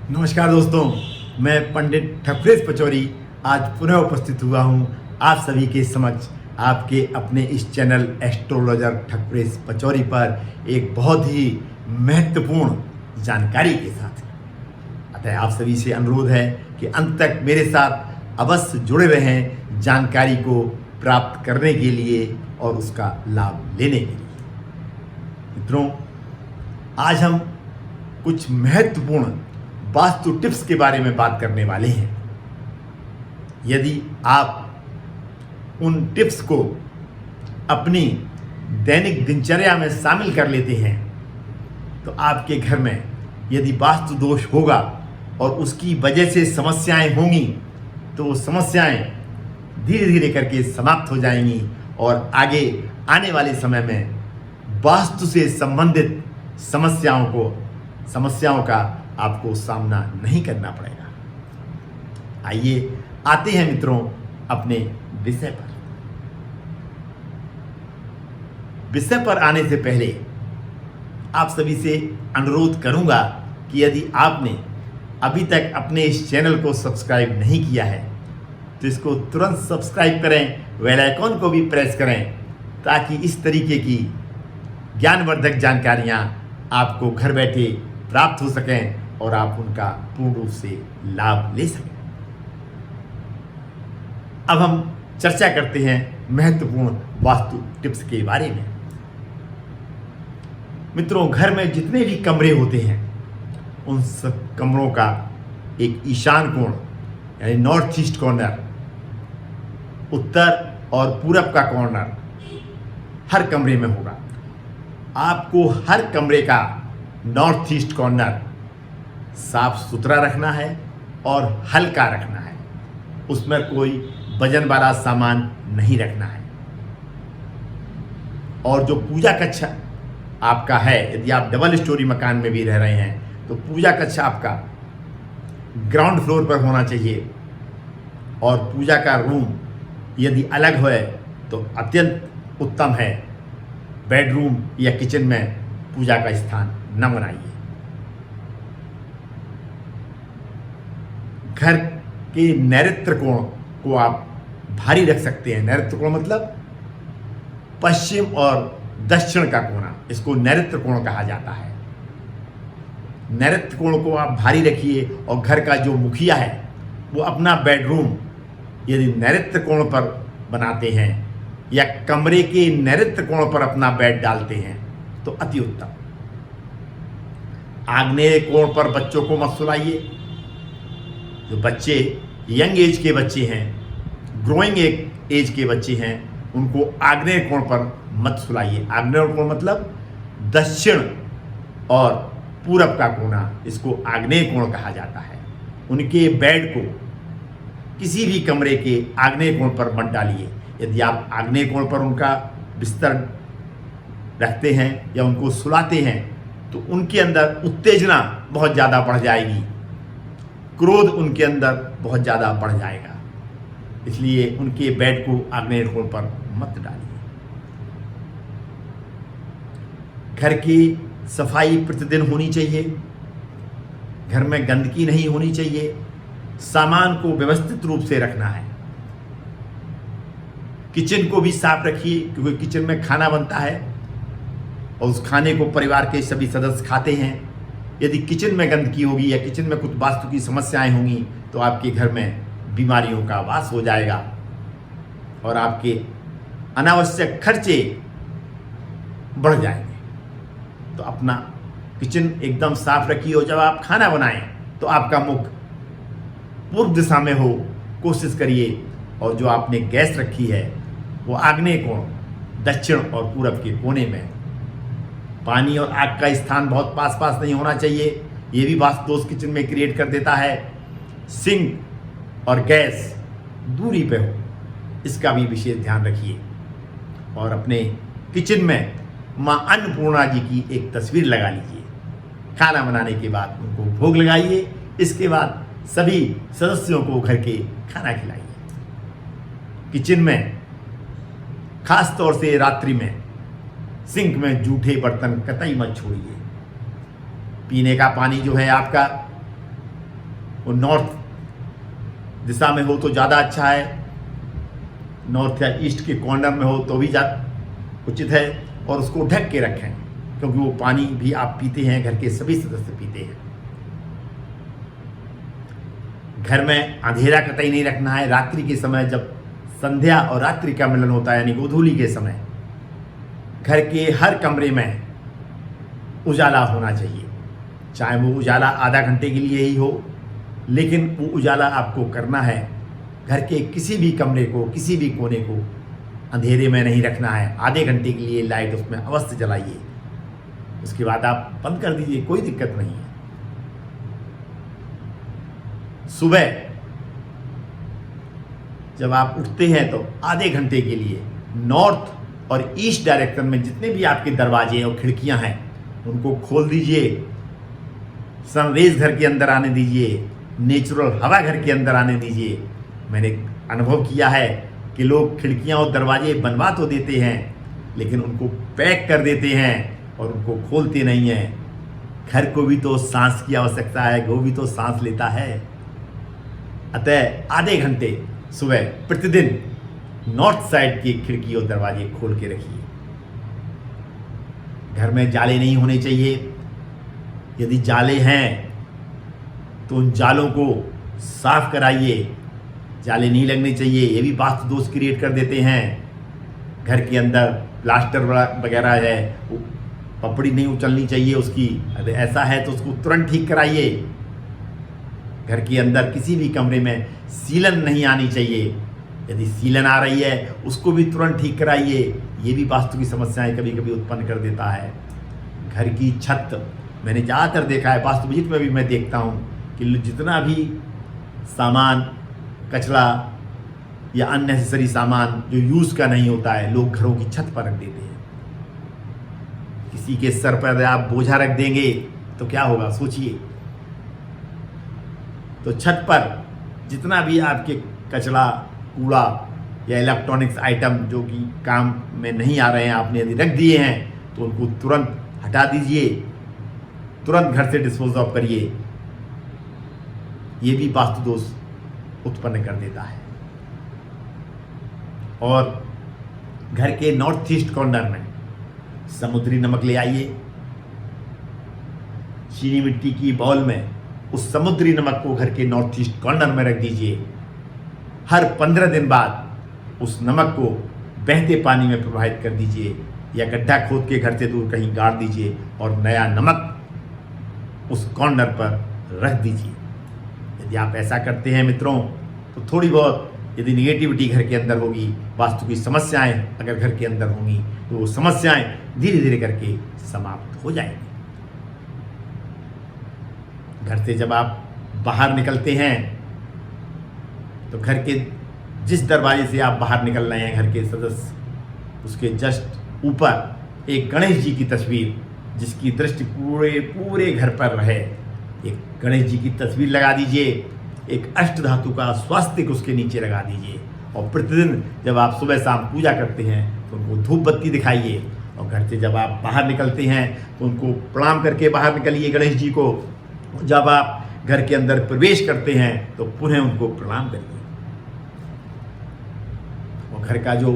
नमस्कार दोस्तों, मैं पंडित ठकुरेश पचौरी आज पुनः उपस्थित हुआ हूँ आप सभी के समक्ष आपके अपने इस चैनल एस्ट्रोलॉजर ठकुरेश पचौरी पर एक बहुत ही महत्वपूर्ण जानकारी के साथ। अतः आप सभी से अनुरोध है कि अंत तक मेरे साथ अवश्य जुड़े रहें जानकारी को प्राप्त करने के लिए और उसका लाभ लेने के लिए। मित्रों, आज हम कुछ महत्वपूर्ण वास्तु टिप्स के बारे में बात करने वाले हैं। यदि आप उन टिप्स को अपनी दैनिक दिनचर्या में शामिल कर लेते हैं तो आपके घर में यदि वास्तु दोष होगा और उसकी वजह से समस्याएं होंगी तो वो समस्याएं धीरे धीरे करके समाप्त हो जाएंगी और आगे आने वाले समय में वास्तु से संबंधित समस्याओं का आपको सामना नहीं करना पड़ेगा। आइए आते हैं मित्रों अपने विषय पर आने से पहले आप सभी से अनुरोध करूंगा कि यदि आपने अभी तक अपने इस चैनल को सब्सक्राइब नहीं किया है तो इसको तुरंत सब्सक्राइब करें, बेल आइकॉन को भी प्रेस करें ताकि इस तरीके की ज्ञानवर्धक जानकारियां आपको घर बैठे प्राप्त हो सकें और आप उनका पूर्ण रूप से लाभ ले सकें। अब हम चर्चा करते हैं महत्वपूर्ण वास्तु टिप्स के बारे में। मित्रों, घर में जितने भी कमरे होते हैं उन सब कमरों का एक ईशान कोण यानी नॉर्थ ईस्ट कॉर्नर, उत्तर और पूरब का कॉर्नर हर कमरे में होगा। आपको हर कमरे का नॉर्थ ईस्ट कॉर्नर साफ सुथरा रखना है और हल्का रखना है। उसमें कोई वजन वाला सामान नहीं रखना है। और जो पूजा कक्ष आपका है, यदि आप डबल स्टोरी मकान में भी रह रहे हैं तो पूजा कक्ष आपका ग्राउंड फ्लोर पर होना चाहिए और पूजा का रूम यदि अलग हो तो अत्यंत उत्तम है। बेडरूम या किचन में पूजा का स्थान न बनाइए। घर के नैऋत्य कोण को आप भारी रख सकते हैं। नैऋत्य कोण मतलब पश्चिम और दक्षिण का कोना, इसको नैऋत्य कोण कहा जाता है। नैऋत्य कोण को आप भारी रखिए और घर का जो मुखिया है वो अपना बेडरूम यदि नैऋत्य कोण पर बनाते हैं या कमरे के नैऋत्य कोण पर अपना बेड डालते हैं तो अति उत्तम। आग्नेय कोण पर बच्चों को मत सुलाइए। जो बच्चे यंग एज के बच्चे हैं, ग्रोइंग एज के बच्चे हैं, उनको आग्नेय कोण पर मत सुलाइए। आग्नेय कोण मतलब दक्षिण और पूरब का कोना, इसको आग्नेय कोण कहा जाता है। उनके बेड को किसी भी कमरे के आग्नेय कोण पर मत डालिए। यदि आप आग्नेय कोण पर उनका बिस्तर रखते हैं या उनको सुलाते हैं तो उनके अंदर उत्तेजना बहुत ज़्यादा बढ़ जाएगी, क्रोध उनके अंदर बहुत ज़्यादा बढ़ जाएगा। इसलिए उनके बेड को आग्नेय कोण पर मत डालिए। घर की सफाई प्रतिदिन होनी चाहिए। घर में गंदगी नहीं होनी चाहिए। सामान को व्यवस्थित रूप से रखना है। किचन को भी साफ रखिए क्योंकि किचन में खाना बनता है और उस खाने को परिवार के सभी सदस्य खाते हैं। यदि किचन में गंदगी होगी या किचन में कुछ वास्तु की समस्याएं होंगी तो आपके घर में बीमारियों का वास हो जाएगा और आपके अनावश्यक खर्चे बढ़ जाएंगे। तो अपना किचन एकदम साफ रखिए और जब आप खाना बनाएं तो आपका मुख पूर्व दिशा में हो, कोशिश करिए। और जो आपने गैस रखी है वो आग्नेय कोण, दक्षिण और पूरब के कोने में। पानी और आग का स्थान बहुत पास पास नहीं होना चाहिए, ये भी वास्तु दोष किचन में क्रिएट कर देता है। सिंक और गैस दूरी पे हो, इसका भी विशेष ध्यान रखिए। और अपने किचन में माँ अन्नपूर्णा जी की एक तस्वीर लगा लीजिए। खाना बनाने के बाद उनको भोग लगाइए। इसके बाद सभी सदस्यों को घर के खाना खिलाइए। किचन में खास तौर से रात्रि में सिंक में जूठे बर्तन कतई मत छोड़िए। पीने का पानी जो है आपका वो नॉर्थ दिशा में हो तो ज़्यादा अच्छा है, नॉर्थ या ईस्ट के कॉर्नर में हो तो भी उचित है। और उसको ढक के रखें, क्योंकि वो पानी भी आप पीते हैं, घर के सभी सदस्य पीते हैं। घर में अंधेरा कतई नहीं रखना है। रात्रि के समय जब संध्या और रात्रि का मिलन होता है, यानी गोधूली के समय, घर के हर कमरे में उजाला होना चाहिए। चाहे वो उजाला आधा घंटे के लिए ही हो, लेकिन वो उजाला आपको करना है। घर के किसी भी कमरे को, किसी भी कोने को अंधेरे में नहीं रखना है। आधे घंटे के लिए लाइट उसमें अवश्य जलाइए, उसके बाद आप बंद कर दीजिए, कोई दिक्कत नहीं है। सुबह जब आप उठते हैं तो आधे घंटे के लिए नॉर्थ और ईस्ट डायरेक्शन में जितने भी आपके दरवाजे और खिड़कियां हैं उनको खोल दीजिए। सनरेज घर के अंदर आने दीजिए, नेचुरल हवा घर के अंदर आने दीजिए। मैंने अनुभव किया है कि लोग खिड़कियां और दरवाजे बनवा तो देते हैं, लेकिन उनको पैक कर देते हैं और उनको खोलते नहीं हैं। घर को भी तो सांस की आवश्यकता है, वो भी तो सांस लेता है। अतः आधे घंटे सुबह प्रतिदिन नॉर्थ साइड की खिड़की और दरवाजे खोल के रखिए। घर में जाले नहीं होने चाहिए। यदि जाले हैं तो उन जालों को साफ कराइए। जाले नहीं लगने चाहिए, ये भी वास्तु दोष क्रिएट कर देते हैं। घर के अंदर प्लास्टर वगैरह है, वो पपड़ी नहीं उछलनी चाहिए उसकी। अगर ऐसा है तो उसको तुरंत ठीक कराइए। घर के अंदर किसी भी कमरे में सीलन नहीं आनी चाहिए। यदि सीलन आ रही है उसको भी तुरंत ठीक कराइए। ये भी वास्तु की समस्याएं कभी कभी उत्पन्न कर देता है। घर की छत मैंने ज़्यादातर देखा है, वास्तु विजिट में भी मैं देखता हूँ कि जितना भी सामान, कचरा या अननेसेसरी सामान जो यूज़ का नहीं होता है, लोग घरों की छत पर रख देते हैं। किसी के सर पर आप बोझा रख देंगे तो क्या होगा, सोचिए। तो छत पर जितना भी आपके कचरा, कूड़ा या इलेक्ट्रॉनिक्स आइटम जो कि काम में नहीं आ रहे हैं, आपने यदि रख दिए हैं तो उनको तुरंत हटा दीजिए, तुरंत घर से डिस्पोज ऑफ करिए। ये भी वास्तु दोष उत्पन्न कर देता है। और घर के नॉर्थ ईस्ट कॉर्नर में समुद्री नमक ले आइए। चीनी मिट्टी की बाउल में उस समुद्री नमक को घर के नॉर्थ ईस्ट कॉर्नर में रख दीजिए। हर 15 दिन बाद उस नमक को बहते पानी में प्रवाहित कर दीजिए या गड्ढा खोद के घर से दूर कहीं गाड़ दीजिए और नया नमक उस कॉर्नर पर रख दीजिए। यदि आप ऐसा करते हैं मित्रों, तो थोड़ी बहुत यदि निगेटिविटी घर के अंदर होगी, वास्तु की समस्याएं अगर घर के अंदर होंगी, तो वो समस्याएं धीरे धीरे करके समाप्त हो जाएंगी। घर से जब आप बाहर निकलते हैं तो घर के जिस दरवाजे से आप बाहर निकल रहे हैं, घर के सदस्य, उसके जस्ट ऊपर एक गणेश जी की तस्वीर, जिसकी दृष्टि पूरे घर पर रहे, एक गणेश जी की तस्वीर लगा दीजिए। एक अष्ट धातु का स्वास्तिक उसके नीचे लगा दीजिए। और प्रतिदिन जब आप सुबह शाम पूजा करते हैं तो उनको धूप बत्ती दिखाइए। और घर से जब आप बाहर निकलते हैं तो उनको प्रणाम करके बाहर निकलिए गणेश जी को। जब आप घर के अंदर प्रवेश करते हैं तो पुनः उनको प्रणाम करिए। और घर का जो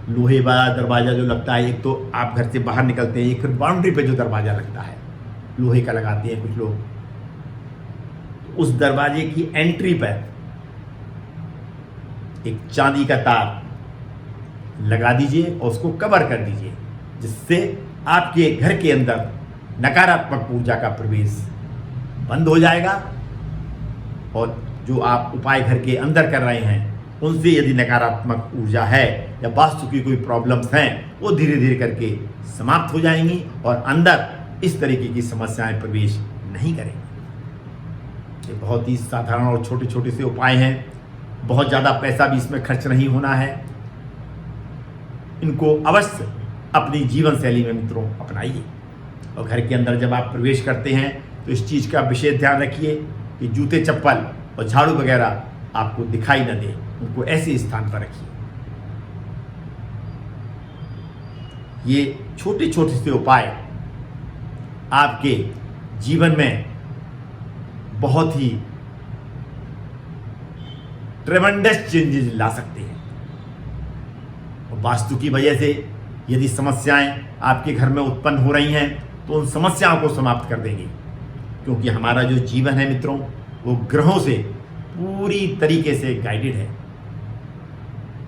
लोहे वाला दरवाज़ा जो लगता है, एक तो आप घर से बाहर निकलते हैं, एक फिर बाउंड्री पे जो दरवाज़ा लगता है, लोहे का लगाते हैं कुछ लोग, तो उस दरवाजे की एंट्री पर एक चांदी का तार लगा दीजिए और उसको कवर कर दीजिए, जिससे आपके घर के अंदर नकारात्मक ऊर्जा का प्रवेश बंद हो जाएगा। और जो आप उपाय घर के अंदर कर रहे हैं उनसे यदि नकारात्मक ऊर्जा है या वास्तु की कोई प्रॉब्लम्स हैं, वो धीरे धीरे करके समाप्त हो जाएंगी और अंदर इस तरीके की समस्याएं प्रवेश नहीं करेंगी। ये बहुत ही साधारण और छोटे छोटे से उपाय हैं। बहुत ज़्यादा पैसा भी इसमें खर्च नहीं होना है। इनको अवश्य अपनी जीवन शैली में मित्रों अपनाइए। और घर के अंदर जब आप प्रवेश करते हैं तो इस चीज़ का विशेष ध्यान रखिए कि जूते, चप्पल और झाड़ू वगैरह आपको दिखाई न दे, उनको ऐसे स्थान पर रखिए। ये छोटे छोटे से उपाय आपके जीवन में बहुत ही ट्रेमेंडस चेंजेस ला सकते हैं। और वास्तु की वजह से यदि समस्याएं आपके घर में उत्पन्न हो रही हैं तो उन समस्याओं को समाप्त कर देंगे, क्योंकि हमारा जो जीवन है मित्रों वो ग्रहों से पूरी तरीके से गाइडेड है।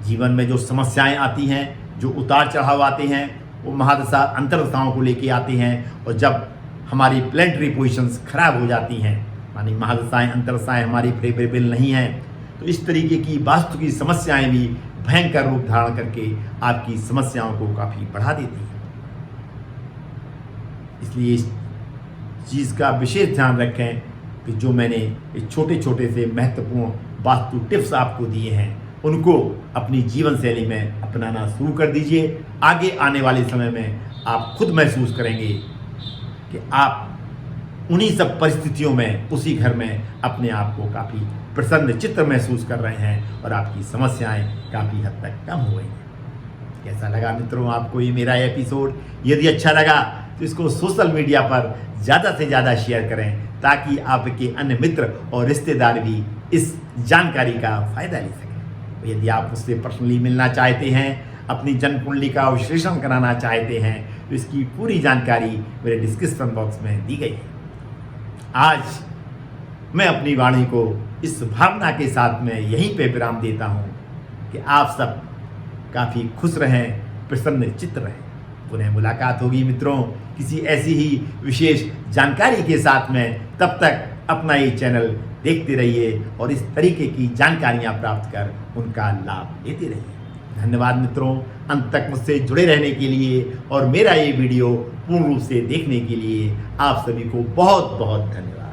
जीवन में जो समस्याएं आती हैं, जो उतार चढ़ाव आते हैं, वो महादशा अंतर्दशाओं को लेके आते हैं। और जब हमारी प्लेनेटरी पोजीशंस खराब हो जाती हैं, मानी महादशाएं अंतर्दशाएं हमारी फेवरेबल नहीं हैं, तो इस तरीके की वास्तु की समस्याएं भी भयंकर रूप धारण करके आपकी समस्याओं को काफ़ी बढ़ा देती हैं। इसलिए इस चीज़ का विशेष ध्यान रखें कि जो मैंने इस छोटे छोटे से महत्वपूर्ण वास्तु टिप्स आपको दिए हैं उनको अपनी जीवन शैली में अपनाना शुरू कर दीजिए। आगे आने वाले समय में आप खुद महसूस करेंगे कि आप उन्हीं सब परिस्थितियों में उसी घर में अपने आप को काफ़ी प्रसन्न चित्त महसूस कर रहे हैं और आपकी समस्याएं काफ़ी हद तक कम हो गई हैं। कैसा लगा मित्रों आपको ये मेरा एपिसोड? यदि अच्छा लगा तो इसको सोशल मीडिया पर ज़्यादा से ज़्यादा शेयर करें ताकि आपके अन्य मित्र और रिश्तेदार भी इस जानकारी का फ़ायदा ले सकें। यदि आप मुझसे पर्सनली मिलना चाहते हैं, अपनी जन्म कुंडली का विश्लेषण कराना चाहते हैं, तो इसकी पूरी जानकारी मेरे डिस्क्रिप्शन बॉक्स में दी गई है। आज मैं अपनी वाणी को इस भावना के साथ में यहीं पे विराम देता हूँ कि आप सब काफ़ी खुश रहें, प्रसन्न चित्त रहें। पुनः मुलाकात होगी मित्रों किसी ऐसी ही विशेष जानकारी के साथ में। तब तक अपना ये चैनल देखते रहिए और इस तरीके की जानकारियाँ प्राप्त कर उनका लाभ लेते रहिए। धन्यवाद मित्रों, अंत तक मुझसे जुड़े रहने के लिए और मेरा ये वीडियो पूर्ण रूप से देखने के लिए आप सभी को बहुत बहुत धन्यवाद।